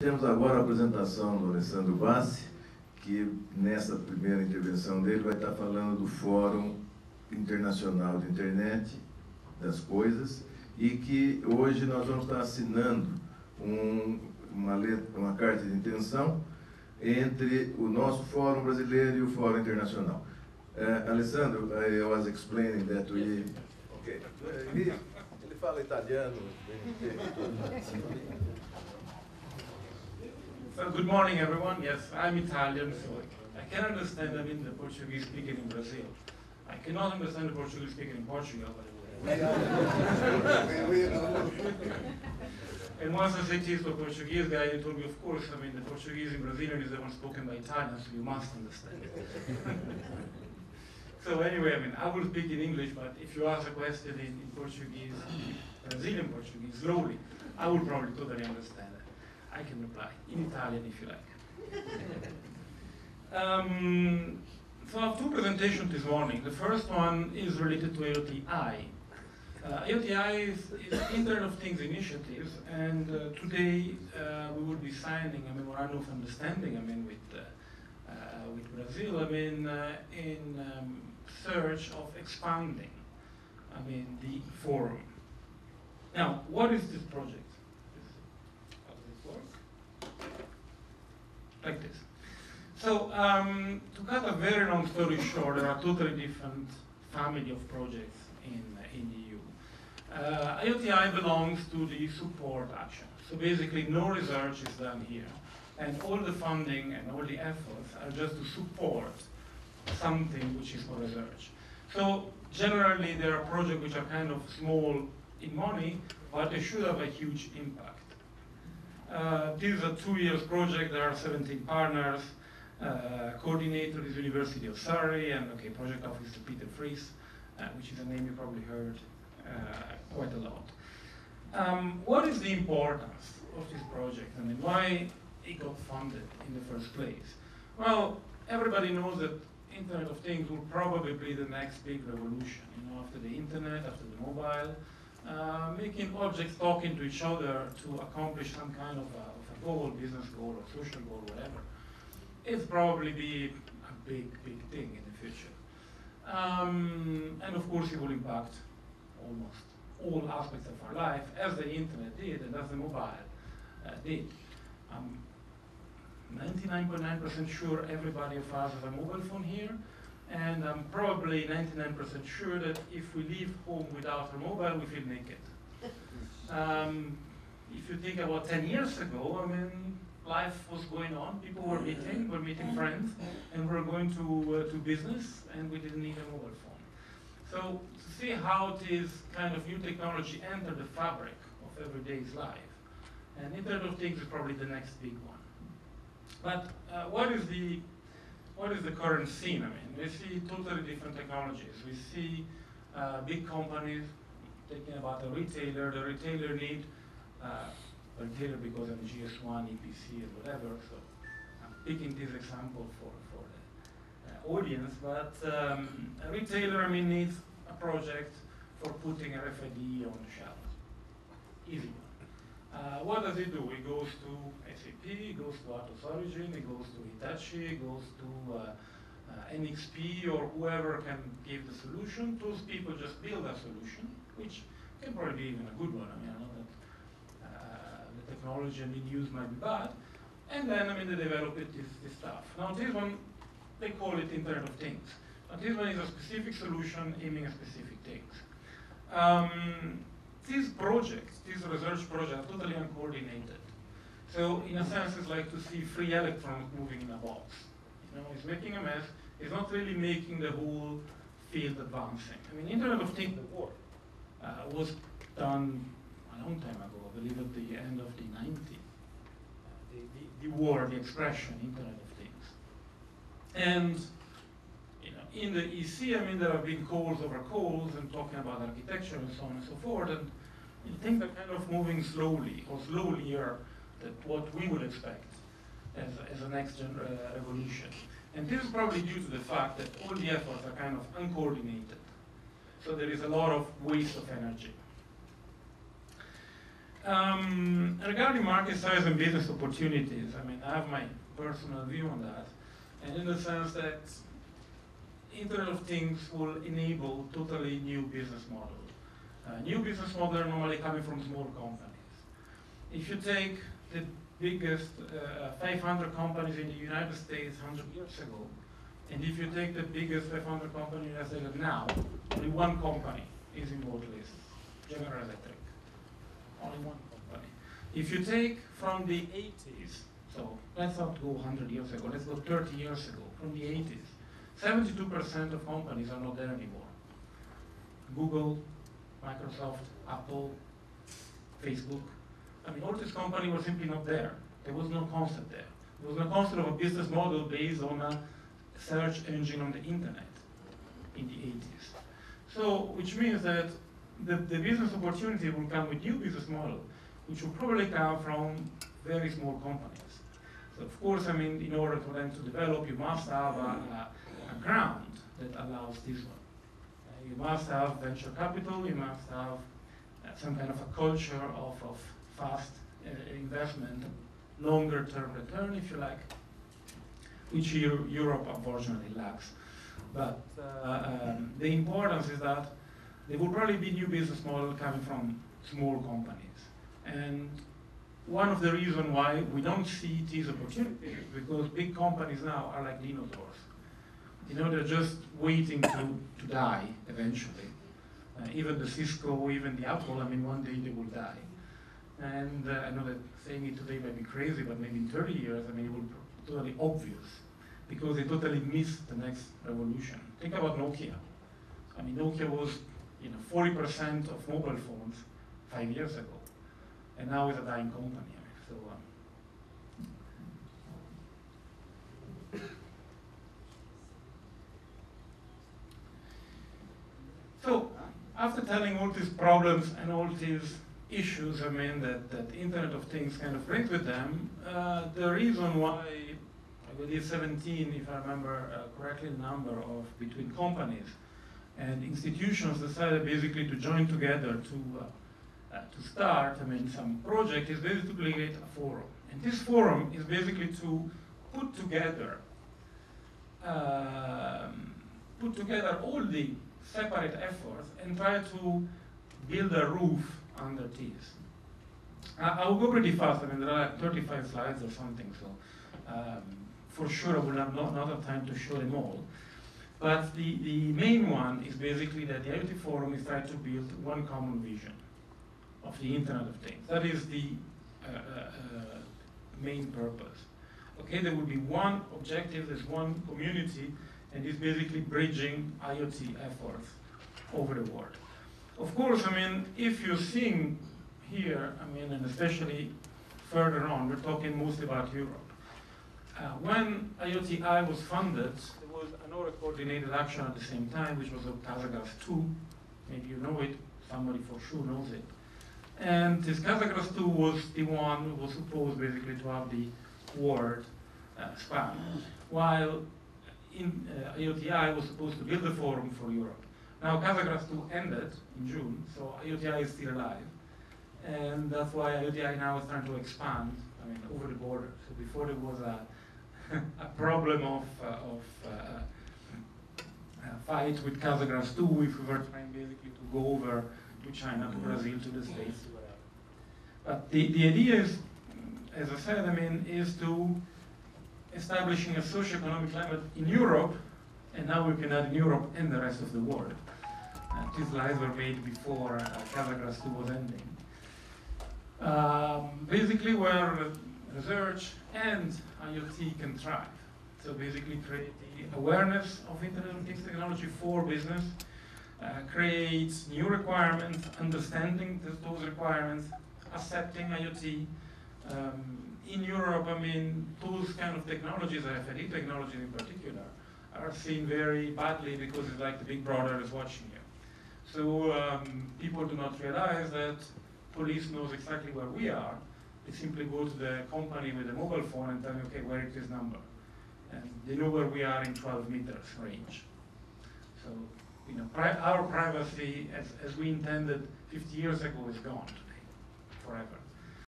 Temos agora a apresentação do Alessandro BASSI, que nessa primeira intervenção dele vai estar falando do Fórum Internacional de Internet das Coisas, e que hoje nós vamos estar assinando uma carta de intenção entre o nosso Fórum brasileiro e o Fórum Internacional. Alessandro, I was explaining that we... Okay. Ele fala italiano. So good morning, everyone. Yes, I'm Italian, so I can understand, the Portuguese speaking in Brazil. I cannot understand the Portuguese speaking in Portugal, but and once I said this to a Portuguese guy, he told me, of course, the Portuguese in Brazilian is the one spoken by Italians, so you must understand it. So anyway, I will speak in English, but if you ask a question in Portuguese, Brazilian Portuguese, slowly, I will probably totally understand it. I can reply in Italian if you like. So I have two presentations this morning. The first one is related to IOT-I. IOT-I is Internet of Things initiatives, and today we will be signing a memorandum of understanding with Brazil in search of expanding the forum. Now, what is this project? How does it work? Like this. So, to cut a very long story short, there are totally different family of projects in the EU. IOT-I belongs to the support action. So basically, no research is done here, and all the funding and all the efforts are just to support something which is for research. So generally, there are projects which are kind of small in money, but they should have a huge impact. This is a 2-year project. There are 17 partners. Coordinator is University of Surrey, and project officer Peter Fries, which is a name you probably heard quite a lot. What is the importance of this project? Why it got funded in the first place? Well, everybody knows that Internet of Things will probably be the next big revolution. After the Internet, after the mobile, making objects talking to each other to accomplish some kind of a goal, business goal or social goal, whatever. It's probably be a big, big thing in the future. And of course, it will impact almost all aspects of our life, as the Internet did and as the mobile did. 99.9% sure everybody of us has a mobile phone here, and I'm probably 99% sure that if we leave home without a mobile, we feel naked. If you think about 10 years ago, life was going on, people were meeting friends, and we were going to business, and we didn't need a mobile phone. So to see how this kind of new technology entered the fabric of everyday's life, and Internet of Things is probably the next big one. But what is the current scene? We see totally different technologies. We see big companies thinking about a retailer. The retailer need retailer because I'm GS1, EPC, and whatever. So I'm picking this example for the audience. But a retailer needs a project for putting RFID on the shelf. Easy one. What does it do? It goes to SAP, it goes to Atos Origin, it goes to Hitachi, it goes to NXP, or whoever can give the solution. Those people just build a solution, which can probably be even a good one. I know that the technology used might be bad. And then, they develop this stuff. Now this one, they call it Internet of Things. Now this one is a specific solution aiming at specific things. These projects, these research projects, are totally uncoordinated. So in a sense, it's like to see 3 electrons moving in a box. It's making a mess. It's not really making the whole field advancing. Internet of Things before was done a long time ago, I believe at the end of the 90s. The expression, Internet of Things. And in the EC, there have been calls over calls and talking about architecture and so on and so forth, and things are kind of moving slowly, or slowlier than what we would expect as a next revolution. And this is probably due to the fact that all the efforts are kind of uncoordinated. So there is a lot of waste of energy. Regarding market size and business opportunities, I mean, I have my personal view on that, and in the sense that Internet of Things will enable totally new business models. New business models are normally coming from small companies. If you take the biggest 500 companies in the United States 100 years ago, and if you take the biggest 500 companies in the United States now, only one company is involved in this, General Electric. Only one company. If you take from the 80s, so let's not go 100 years ago, let's go 30 years ago, from the 80s, 72% of companies are not there anymore. Google, Microsoft, Apple, Facebook. I mean, all these companies were simply not there. There was no concept there. There was no concept of a business model based on a search engine on the internet in the 80s. So, which means that the business opportunity will come with new business model, which will probably come from very small companies. So of course, I mean, in order for them to develop, you must have a ground that allows this one. You must have venture capital, you must have some kind of a culture of fast investment, longer term return, if you like, which Europe unfortunately lacks. But the importance is that there will probably be new business models coming from small companies. And one of the reasons why we don't see these opportunities is because big companies now are like dinosaurs. You know, they're just waiting to die eventually. Even the Cisco, even the Apple, I mean, one day they will die. And I know that saying it today might be crazy, but maybe in 30 years, I mean, it will be totally obvious because they totally missed the next revolution. Think about Nokia. I mean, Nokia was, 40% of mobile phones 5 years ago, and now it's a dying company. I mean, so after telling all these problems and all these issues, I mean, that Internet of Things kind of brings with them, the reason why, I believe 17, if I remember correctly, the number of between companies and institutions decided basically to join together to start, I mean, some project is basically to create a forum. And this forum is basically to put together all the separate efforts and try to build a roof under these. I will go pretty fast. I mean, there are like 35 slides or something, so for sure I will have not have time to show them all. But the main one is basically that the IoT Forum is trying to build one common vision of the Internet of Things. That is the main purpose. Okay, there will be one objective, there's one community, and it's basically bridging IoT efforts over the world. Of course, I mean, if you're seeing here, I mean, and especially further on, we're talking mostly about Europe. When IOT-I was funded, there was another coordinated action at the same time, which was of Kazagras 2. Maybe you know it, somebody for sure knows it. And this Kazagras 2 was the one who was supposed basically to have the world span, while in IOT-I was supposed to build a forum for Europe. Now Kazagras 2 ended in June, so IOT-I is still alive. And that's why IOT-I now is trying to expand, I mean, over the border. So before there was a problem of fight with Kazagras 2 if we were trying basically to go over to China, to Brazil, to the States, to whatever. But the idea is, as I said, I mean, is to establishing a socio-economic climate in Europe, and now we can add in Europe and the rest of the world. These slides were made before Kazagras 2 was ending. Basically where research and IoT can thrive. So basically create the awareness of Internet of Things technology for business, creates new requirements, understanding those requirements, accepting IoT. In Europe, I mean, those kind of technologies, RFID technologies in particular, are seen very badly because it's like the big brother is watching you. So people do not realize that police knows exactly where we are. They simply go to the company with a mobile phone and tell me, okay, where is this number? And they know where we are in 12 meters range. So, our privacy, as we intended 50 years ago, is gone today. forever.